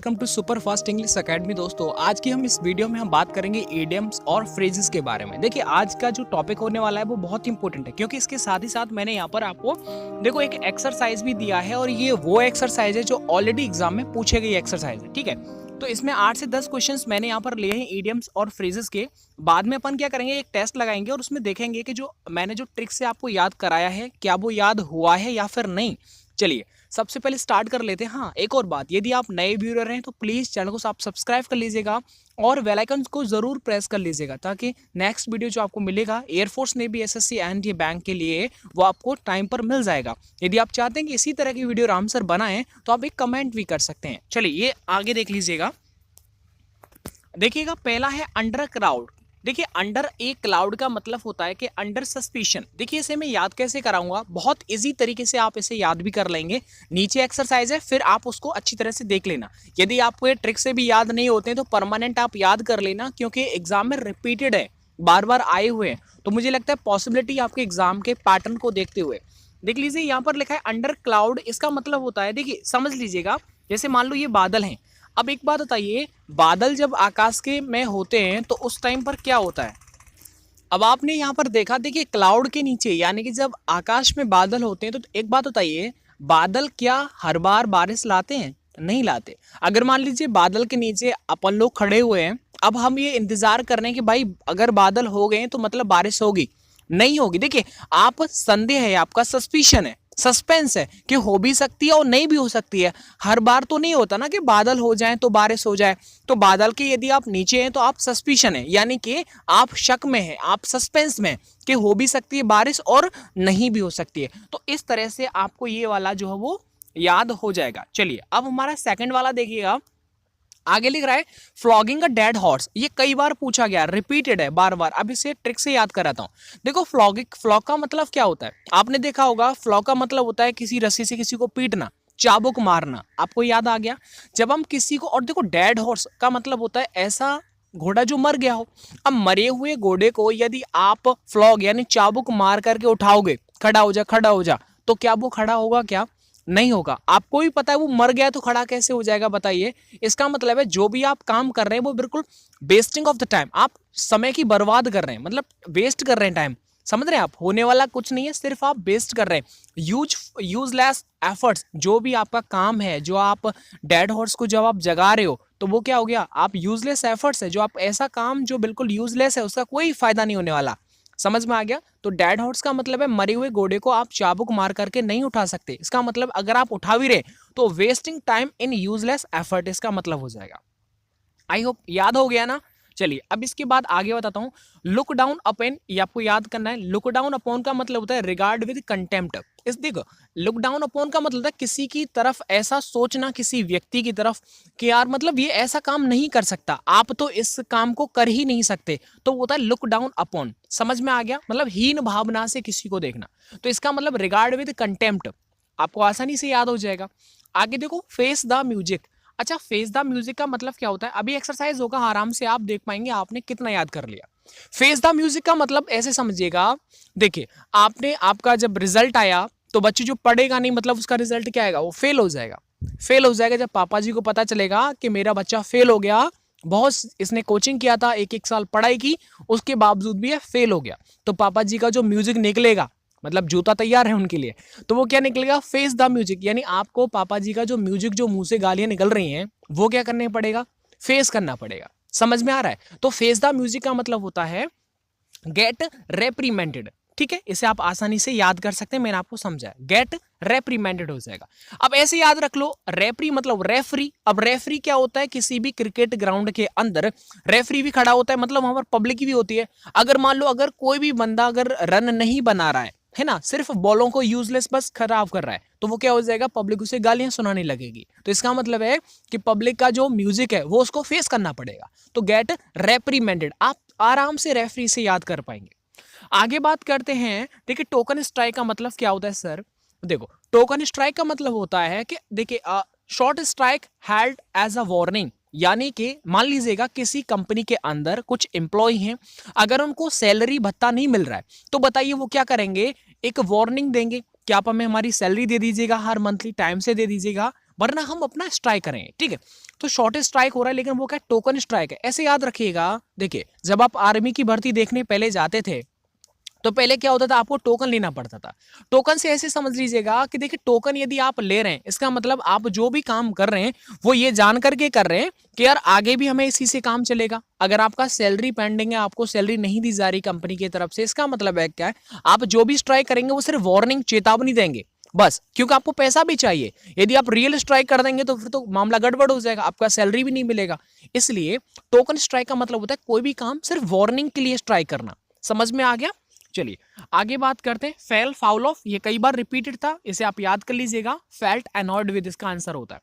Welcome to super fast English academy. दोस्तों, आज की हम इस वीडियो में हम बात करेंगे इडियम्स और फ्रेजेस के बारे में। देखिए, आज का जो टॉपिक होने वाला है वो बहुत इंपॉर्टेंट है, क्योंकि इसके साथ ही साथ मैंने यहाँ पर आपको देखो एक एक्सरसाइज भी दिया है, और ये वो एक्सरसाइज है जो ऑलरेडी एग्जाम में पूछे गई एक्सरसाइज है। ठीक है, तो इसमें 8 से 10 क्वेश्चंस मैंने यहाँ पर लिए हैं इडियम्स और फ्रेजेस के। बाद में अपन क्या करेंगे, एक टेस्ट लगाएंगे और उसमें देखेंगे कि जो मैंने जो ट्रिक से आपको याद कराया है क्या वो याद हुआ है या फिर नहीं। चलिए सबसे पहले स्टार्ट कर लेते हैं। हाँ, एक और बात, यदि आप नए व्यूअर हैं तो प्लीज़ चैनल को आप सब्सक्राइब कर लीजिएगा और बेल आइकन को ज़रूर प्रेस कर लीजिएगा, ताकि नेक्स्ट वीडियो जो आपको मिलेगा एयरफोर्स नेवी एसएससी एंड ये बैंक के लिए वो आपको टाइम पर मिल जाएगा। यदि आप चाहते हैं कि इसी तरह की वीडियो राम सर बनाएं तो आप एक कमेंट भी कर सकते हैं। चलिए ये आगे देख लीजिएगा। देखिएगा, पहला है अंडर क्राउड। देखिए, अंडर ए क्लाउड का मतलब होता है कि अंडर सस्पिशन। देखिए, इसे मैं याद कैसे कराऊंगा, बहुत इजी तरीके से आप इसे याद भी कर लेंगे। नीचे एक्सरसाइज है, फिर आप उसको अच्छी तरह से देख लेना। यदि आपको ये ट्रिक से भी याद नहीं होते हैं तो परमानेंट आप याद कर लेना, क्योंकि एग्जाम में रिपीटेड है, बार बार आए हुए हैं। तो मुझे लगता है पॉसिबिलिटी आपके एग्जाम के पैटर्न को देखते हुए। देख लीजिए, यहाँ पर लिखा है अंडर क्लाउड। इसका मतलब होता है, देखिए समझ लीजिएगा, जैसे मान लो ये बादल हैं। अब एक बात बताइए, बादल जब आकाश के में होते हैं तो उस टाइम पर क्या होता है। अब आपने यहाँ पर देखा, देखिए क्लाउड के नीचे, यानी कि जब आकाश में बादल होते हैं तो एक बात बताइए, बादल क्या हर बार बारिश लाते हैं? नहीं लाते। अगर मान लीजिए बादल के नीचे अपन लोग खड़े हुए हैं, अब हम ये इंतजार कर रहे हैं कि भाई अगर बादल हो गए तो मतलब बारिश होगी, नहीं होगी। देखिए, आप संदेह है, आपका सस्पिशन है, सस्पेंस है कि हो भी सकती है और नहीं भी हो सकती है। हर बार तो नहीं होता ना कि बादल हो जाए तो बारिश हो जाए। तो बादल के यदि आप नीचे हैं तो आप सस्पिशन है, यानी कि आप शक में हैं, आप सस्पेंस में कि हो भी सकती है बारिश और नहीं भी हो सकती है। तो इस तरह से आपको ये वाला जो है वो याद हो जाएगा। चलिए अब हमारा सेकंड वाला देखिएगा। आगे लिख रहा है फ्लॉगिंग अ डेड हॉर्स। ये कई बार पूछा गया, रिपीटेड है बार बार। अब इसे ट्रिक से याद कराता हूं। देखो, फ्लॉग का मतलब क्या होता है, आपने देखा होगा। फ्लॉग का मतलब होता है किसी रस्सी से किसी को पीटना, चाबुक मारना। आपको याद आ गया। जब हम किसी को, और देखो डेड हॉर्स का मतलब होता है ऐसा घोड़ा जो मर गया हो। अब मरे हुए घोड़े को यदि आप फ्लॉग यानी चाबुक मार करके उठाओगे, खड़ा हो जा खड़ा हो जा, तो क्या वो खड़ा होगा? क्या नहीं होगा। आपको भी पता है वो मर गया तो खड़ा कैसे हो जाएगा, बताइए। इसका मतलब है जो भी आप काम कर रहे हैं वो बिल्कुल वेस्टिंग ऑफ द टाइम, आप समय की बर्बाद कर रहे हैं, मतलब वेस्ट कर रहे हैं टाइम। समझ रहे हैं आप, होने वाला कुछ नहीं है, सिर्फ आप वेस्ट कर रहे हैं। यूजलेस एफर्ट्स, जो भी आपका काम है, जो आप डेड हॉर्स को जब आप जगा रहे हो तो वो क्या हो गया, आप यूजलेस एफर्ट्स है, जो आप ऐसा काम जो बिल्कुल यूजलेस है, उसका कोई फायदा नहीं होने वाला। समझ में आ गया। तो डेड हॉर्स का मतलब है मरे हुए घोड़े को आप चाबुक मार करके नहीं उठा सकते। इसका मतलब अगर आप उठा भी रहे तो wasting time in useless effort, इसका मतलब हो जाएगा। आई होप याद हो गया ना। चलिए अब इसके बाद आगे बताता हूं। लुक डाउन अपॉन, ये आपको याद करना है। लुक डाउन अपॉन का मतलब होता है रिगार्ड विद कंटेम्प्ट। इस देखो, लुक डाउन अपॉन का मतलब है किसी की तरफ ऐसा सोचना, किसी व्यक्ति की तरफ कि यार मतलब ये ऐसा काम नहीं कर सकता, आप तो इस काम को कर ही नहीं सकते, तो वो होता है लुक डाउन अपॉन। समझ में आ गया, मतलब हीन भावना से किसी को देखना। तो इसका मतलब रिगार्ड विद कंटेम्प्ट, आपको आसानी से याद हो जाएगा। आगे देखो, फेस द म्यूजिक। अच्छा, फेस द म्यूजिक का मतलब क्या होता है, अभी एक्सरसाइज होगा, आराम से आप देख पाएंगे आपने कितना याद कर लिया। फेस द म्यूजिक का मतलब ऐसे समझिएगा, देखिए आपने, आपका जब रिजल्ट आया तो बच्चे जो पढ़ेगा नहीं, मतलब उसका रिजल्ट क्या आएगा, वो फेल हो जाएगा। फेल हो जाएगा जब पापा जी को पता चलेगा कि मेरा बच्चा फेल हो गया, बहुत इसने कोचिंग किया था, एक एक साल पढ़ाई की, उसके बावजूद भी ये फेल हो गया, तो पापा जी का जो म्यूजिक निकलेगा, मतलब जूता तैयार है उनके लिए, तो वो क्या निकलेगा, फेस द म्यूजिक। यानी आपको पापा जी का जो म्यूजिक, जो मुंह से गालियां निकल रही हैं, वो क्या करना पड़ेगा, फेस करना पड़ेगा। समझ में आ रहा है। तो फेस द म्यूजिक का मतलब होता है गेट रेप्रीमेंटेड। ठीक है, इसे आप आसानी से याद कर सकते हैं, मैंने आपको समझाया, गेट रेप्रीमेंटेड हो जाएगा। अब ऐसे याद रख लो, रेफरी मतलब रेफरी। अब रेफरी क्या होता है, किसी भी क्रिकेट ग्राउंड के अंदर रेफरी भी खड़ा होता है, मतलब वहां पर पब्लिक भी होती है। अगर मान लो अगर कोई भी बंदा अगर रन नहीं बना रहा है ना, सिर्फ बॉलों को यूजलेस बस खराब कर रहा है, तो वो क्या हो जाएगा, पब्लिक उसे गालियां सुनाने लगेगी। तो इसका मतलब है कि पब्लिक का जो म्यूजिक है वो उसको फेस करना पड़ेगा। तो गेट रेप्रीमेंटेड आप आराम से रेफरी से याद कर पाएंगे। आगे बात करते हैं। देखिए, टोकन स्ट्राइक का मतलब क्या होता है सर। देखो, टोकन स्ट्राइक का मतलब होता है कि देखिए, short strike held as a warning, यानी कि मान लीजिएगा किसी कंपनी के अंदर कुछ एम्प्लॉय हैं, अगर उनको सैलरी भत्ता नहीं मिल रहा है तो बताइए वो क्या करेंगे, एक वार्निंग देंगे कि आप हमें हमारी सैलरी दे दीजिएगा, हर मंथली टाइम से दे दीजिएगा, वरना हम अपना स्ट्राइक करेंगे, ठीक है। तो शॉर्टेस्ट स्ट्राइक हो रहा है, लेकिन वो क्या टोकन स्ट्राइक है। ऐसे याद रखिएगा, देखिए जब आप आर्मी की भर्ती देखने पहले जाते थे तो पहले क्या होता था, आपको टोकन लेना पड़ता था। टोकन से ऐसे समझ लीजिएगा कि देखिए टोकन यदि आप ले रहे हैं, इसका मतलब आप जो भी काम कर रहे हैं वो ये जान करके कर रहे हैं कि यार आगे भी हमें इसी से काम चलेगा। अगर आपका सैलरी पेंडिंग है, आपको सैलरी नहीं दी जा रही कंपनी की तरफ से, इसका मतलब है क्या है, आप जो भी स्ट्राइक करेंगे वो सिर्फ वार्निंग, चेतावनी देंगे बस, क्योंकि आपको पैसा भी चाहिए। यदि आप रियल स्ट्राइक कर देंगे तो फिर तो मामला गड़बड़ हो जाएगा, आपका सैलरी भी नहीं मिलेगा। इसलिए टोकन स्ट्राइक का मतलब होता है कोई भी काम सिर्फ वार्निंग के लिए स्ट्राइक करना। समझ में आ गया? चलिए आगे बात करते हैं। फेल, फाउल ऑफ, ये कई बार रिपीटेड था, इसे आप याद कर लीजिएगा। फेल्ट, अनॉयड विद, इसका आंसर होता है।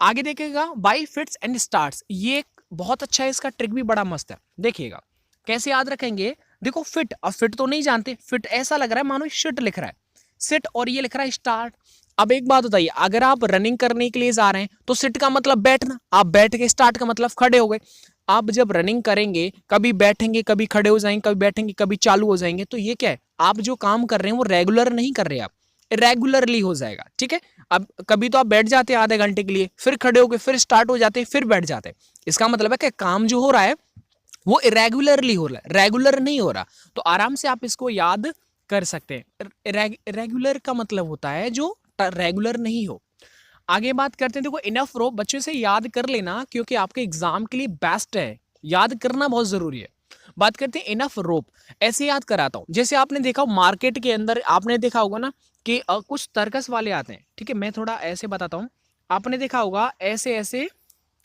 आगे देखिएगा, बाई फिट्स एंड स्टार्ट्स, ये बहुत अच्छा है, इसका ट्रिक भी बड़ा मस्त है। देखिएगा कैसे याद रखेंगे। देखो फिट, अब फिट तो नहीं जानते, फिट ऐसा लग रहा है मानो शिट लिख रहा है, सिट, और ये लिख रहा है स्टार्ट। अब एक बात बताइए, अगर आप रनिंग करने के लिए जा रहे हैं तो सिट का मतलब बैठना, आप बैठ के, स्टार्ट का मतलब खड़े हो गए। आप जब रनिंग करेंगे कभी बैठेंगे, कभी खड़े हो जाएंगे, कभी बैठेंगे, कभी चालू हो जाएंगे, तो ये क्या है, आप जो काम कर रहे हैं वो रेगुलर नहीं कर रहे, आप इरेगुलरली हो जाएगा, ठीक है। अब कभी तो आप बैठ जाते हैं आधे घंटे के लिए, फिर खड़े हो गए, फिर स्टार्ट हो जाते हैं, फिर बैठ जाते हैं। इसका मतलब है कि काम जो हो रहा है वो इरेगुलरली हो रहा है, रेगुलर नहीं हो रहा। तो आराम से आप इसको याद कर सकते हैं। रेगुलर का मतलब होता है जो रेगुलर नहीं हो। आगे बात करते हैं, देखो इनफ रोप, बच्चों से याद कर लेना क्योंकि आपके एग्जाम के लिए बेस्ट है, याद करना बहुत जरूरी है। बात करते हैं इनफ रोप, ऐसे याद कराता हूं। जैसे आपने देखा मार्केट के अंदर, आपने देखा होगा ना कि कुछ सर्कस वाले आते हैं, ठीक है, मैं थोड़ा ऐसे बताता हूं। आपने देखा होगा ऐसे ऐसे,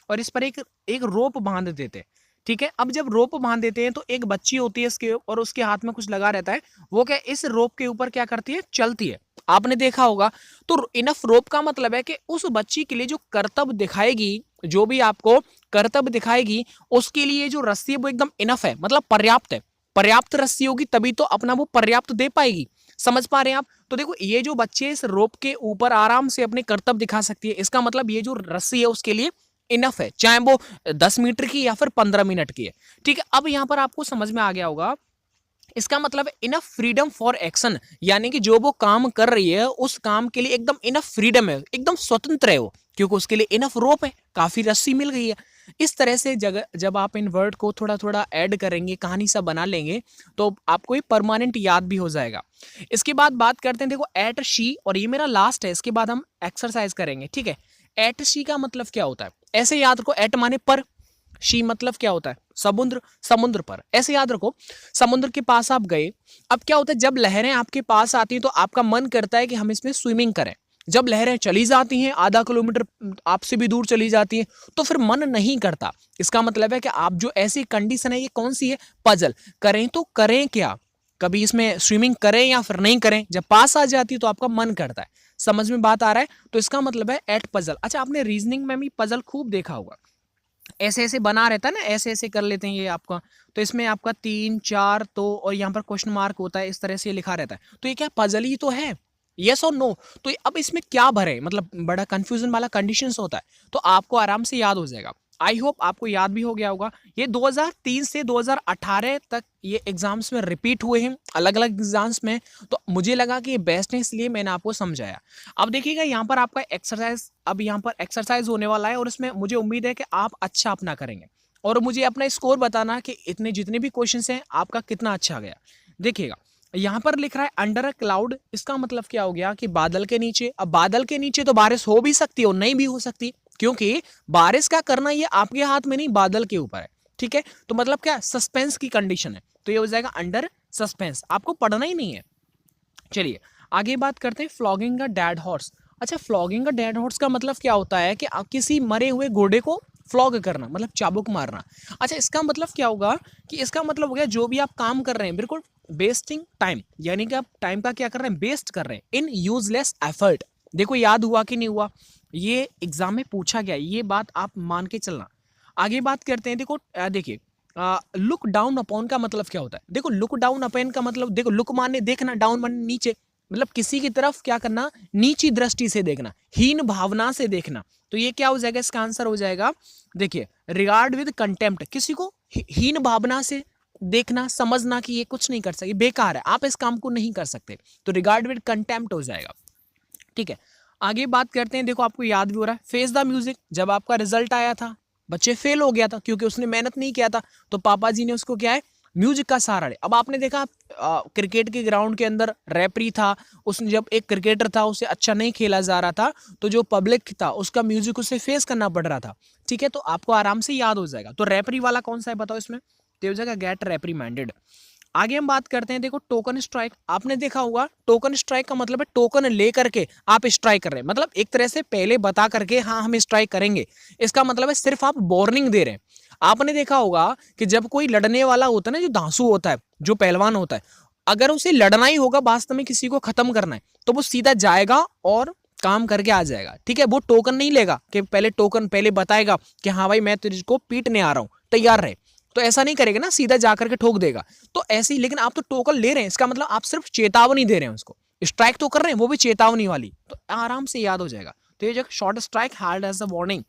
और इस पर एक एक रोप बांध देते हैं, ठीक है। अब जब रोप बांध देते हैं तो एक बच्ची होती है इसके, और उसके हाथ में कुछ लगा रहता है, वो क्या इस रोप के ऊपर क्या करती है, चलती है, आपने देखा होगा। तो इनफ रोप का मतलब है कि उस बच्ची के लिए जो कर्तव्य दिखाएगी, जो भी आपको कर्तव्य दिखाएगी, उसके लिए जो रस्सी है वो एकदम इनफ है, मतलब पर्याप्त है। पर्याप्त रस्सी होगी तभी तो अपना वो पर्याप्त दे पाएगी। समझ पा रहे हैं आप? तो देखो ये जो बच्चे इस रोप के ऊपर आराम से अपने कर्तव्य दिखा सकती है, इसका मतलब ये जो रस्सी है उसके लिए इनफ है, चाहे वो 10 मीटर की या फिर 15 मिनट की है, ठीक है। अब यहां पर आपको समझ में आ गया होगा, इसका मतलब है इनफ फ्रीडम फॉर एक्शन, यानी कि जो वो काम कर रही है उस काम के लिए एकदम इनफ फ्रीडम है, एकदम स्वतंत्र है वो, क्योंकि उसके लिए इनफ रोप है, काफी रस्सी मिल गई है। इस तरह से जब आप इन वर्ड को थोड़ा थोड़ा ऐड करेंगे, कहानी सा बना लेंगे, तो आपको ये परमानेंट याद भी हो जाएगा। इसके बाद बात करते हैं, देखो एट शी, और ये मेरा लास्ट है, इसके बाद हम एक्सरसाइज करेंगे, ठीक है। एट शी का मतलब क्या होता है, ऐसे याद रखो, एट माने पर, शी मतलब क्या होता है, समुद्र, समुद्र पर, ऐसे याद रखो। समुद्र के पास आप गए, अब क्या होता है, जब लहरें आपके पास आती हैं तो आपका मन करता है कि हम इसमें स्विमिंग करें। जब लहरें चली जाती हैं, आधा किलोमीटर आपसे भी दूर चली जाती हैं, तो फिर मन नहीं करता। इसका मतलब है कि आप जो ऐसी कंडीशन है, ये कौन सी है, पजल, करें तो करें क्या, कभी इसमें स्विमिंग करें या फिर नहीं करें। जब पास आ जाती है तो आपका मन करता है। समझ में बात आ रहा है? तो इसका मतलब है एट पजल। अच्छा, आपने रीजनिंग में भी पजल खूब देखा होगा, ऐसे ऐसे बना रहता है ना, ऐसे ऐसे कर लेते हैं ये आपका, तो इसमें आपका 3 4 तो, और यहाँ पर क्वेश्चन मार्क होता है, इस तरह से लिखा रहता है। तो ये क्या पजल ही तो है, यस और नो। तो अब इसमें क्या भरे, मतलब बड़ा कंफ्यूजन वाला कंडीशंस होता है, तो आपको आराम से याद हो जाएगा। आई होप आपको याद भी हो गया होगा। ये 2003 से 2018 तक ये एग्जाम्स में रिपीट हुए हैं, अलग अलग एग्जाम्स में, तो मुझे लगा कि ये बेस्ट है, इसलिए मैंने आपको समझाया। अब देखिएगा यहाँ पर आपका एक्सरसाइज, अब यहाँ पर एक्सरसाइज होने वाला है, और इसमें मुझे उम्मीद है कि आप अच्छा अपना करेंगे, और मुझे अपना स्कोर बताना कि इतने जितने भी क्वेश्चन हैं आपका कितना अच्छा गया। देखिएगा यहाँ पर लिख रहा है अंडर अ क्लाउड, इसका मतलब क्या हो गया कि बादल के नीचे। अब बादल के नीचे तो बारिश हो भी सकती है और नहीं भी हो सकती, क्योंकि बारिश का करना ये आपके हाथ में नहीं, बादल के ऊपर है, ठीक है। तो मतलब क्या, सस्पेंस की कंडीशन है, तो ये हो जाएगा अंडर सस्पेंस, आपको पढ़ना ही नहीं है। चलिए आगे बात करते हैं, फ्लॉगिंग अ डेड हॉर्स। अच्छा, फ्लॉगिंग अ डेड हॉर्स का मतलब क्या होता है कि आप किसी मरे हुए घोड़े को फ्लॉग करना, मतलब चाबुक मारना। अच्छा, इसका मतलब क्या होगा कि इसका मतलब हो गया जो भी आप काम कर रहे हैं, बिल्कुल वेस्टिंग टाइम, यानी कि आप टाइम का क्या कर रहे हैं, वेस्ट कर रहे हैं इन यूजलेस एफर्ट। देखो याद हुआ कि नहीं हुआ, ये एग्जाम में पूछा गया, ये बात आप मान के चलना। आगे बात करते हैं, देखो देखिए लुक डाउन अपॉन का मतलब क्या होता है। देखो लुक डाउन अपॉन का मतलब, देखो लुक माने देखना, डाउन माने नीचे, मतलब किसी की तरफ क्या करना, नीची दृष्टि से देखना, हीन भावना से देखना। तो ये क्या हो जाएगा, इसका आंसर हो जाएगा, देखिए रिगार्ड विद कंटेम्प्ट, किसी को हीन भावना से देखना, समझना कि ये कुछ नहीं कर सकते, बेकार है, आप इस काम को नहीं कर सकते, तो रिगार्ड विद कंटेम्प्ट हो जाएगा, ठीक है। आगे बात करते हैं, देखो आपको याद भी हो रहा है फेस द म्यूजिक, जब आपका रिजल्ट आया था बच्चे फेल हो गया था क्योंकि उसने मेहनत नहीं किया था, तो पापा जी ने उसको क्या है म्यूजिक का सहारा लिया। अब आपने देखा क्रिकेट के ग्राउंड के अंदर रेफरी था, उसने जब एक क्रिकेटर था उसे अच्छा नहीं खेला जा रहा था, तो जो पब्लिक था उसका म्यूजिक उसे फेस करना पड़ रहा था। ठीक है, तो आपको आराम से याद हो जाएगा। तो रेफरी वाला कौन सा है बताओ इसमें, तो हो जाएगा गेट रेप्रीमेंडेड। आगे हम बात करते हैं, देखो टोकन स्ट्राइक, आपने देखा होगा टोकन स्ट्राइक का मतलब है टोकन लेकर के आप स्ट्राइक कर रहे हैं, मतलब एक तरह से पहले बता करके हाँ हम स्ट्राइक करेंगे, इसका मतलब है सिर्फ आप वार्निंग दे रहे हैं। आपने देखा होगा कि जब कोई लड़ने वाला होता है ना, जो धांसू होता है, जो पहलवान होता है, अगर उसे लड़ना ही होगा वास्तव में किसी को खत्म करना है, तो वो सीधा जाएगा और काम करके आ जाएगा। ठीक है, वो टोकन नहीं लेगा कि पहले टोकन पहले बताएगा कि हाँ भाई मैं तुझको पीटने आ रहा हूं, तैयार रहे, तो ऐसा नहीं करेगा ना, सीधा जाकर के ठोक देगा। तो ऐसे ही, लेकिन आप तो टोकन ले रहे हैं, इसका मतलब आप सिर्फ चेतावनी दे रहे हैं उसको, स्ट्राइक तो कर रहे हैं वो भी चेतावनी वाली, तो आराम से याद हो जाएगा। तो ये जो short strike held as a warning.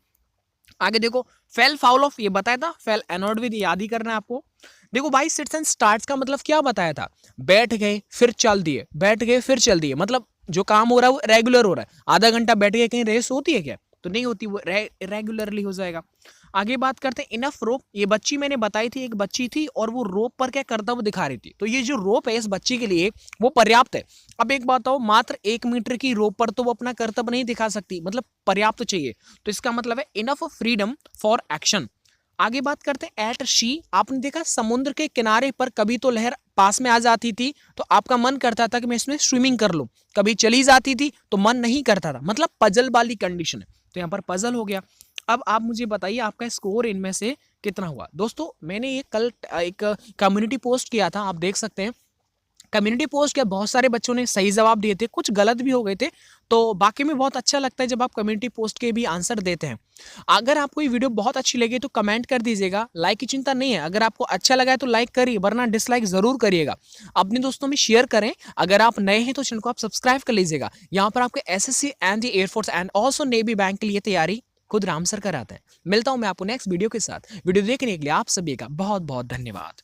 आगे देखो फेल फाउल ऑफ, ये बताया था फेल एनॉर्ड विद, याद ही करना है आपको। देखो भाई सिट्स एंड स्टार्ट्स का मतलब क्या बताया था, बैठ गए फिर चल दिए, बैठ गए फिर चल दिए, मतलब जो काम हो रहा है वो रेगुलर हो रहा है। आधा घंटा बैठ गए, कहीं रेस होती है क्या, तो नहीं होती, वो रेगुलरली हो जाएगा। आगे बात करते हैं इनफ रोप, ये बच्ची मैंने बताई थी, एक बच्ची थी और वो रोप पर क्या कर्तव्य दिखा रही थी, तो ये जो रोप है इस बच्ची के लिए वो पर्याप्त है। अब एक बात हो, मात्र 1 मीटर की रोप पर तो वो अपना कर्तव्य नहीं दिखा सकती, मतलब पर्याप्त चाहिए, तो इसका मतलब है इनफ फ्रीडम फॉर एक्शन। आगे बात करते हैं एट शी, आपने देखा समुद्र के किनारे पर कभी तो लहर पास में आ जाती थी तो आपका मन करता था कि मैं इसमें स्विमिंग कर लूं, कभी चली जाती थी तो मन नहीं करता था, मतलब पजल वाली कंडीशन है, तो यहाँ पर पजल हो गया। अब आप मुझे बताइए आपका स्कोर इनमें से कितना हुआ। दोस्तों मैंने ये कल एक कम्युनिटी पोस्ट किया था, आप देख सकते हैं कम्युनिटी पोस्ट के बहुत सारे बच्चों ने सही जवाब दिए थे, कुछ गलत भी हो गए थे, तो बाकी में बहुत अच्छा लगता है जब आप कम्युनिटी पोस्ट के भी आंसर देते हैं। अगर आपको ये वीडियो बहुत अच्छी लगी तो कमेंट कर दीजिएगा, लाइक की चिंता नहीं है, अगर आपको अच्छा लगा है तो लाइक करिए, वरना डिसलाइक जरूर करिएगा। अपने दोस्तों में शेयर करें, अगर आप नए हैं तो चैनल को आप सब्सक्राइब कर लीजिएगा। यहाँ पर आपके SSC and air force and also navy bank के लिए तैयारी खुद राम सर कराते हैं। मिलता हूं मैं आपको नेक्स्ट वीडियो के साथ। वीडियो देखने के लिए आप सभी का बहुत बहुत धन्यवाद।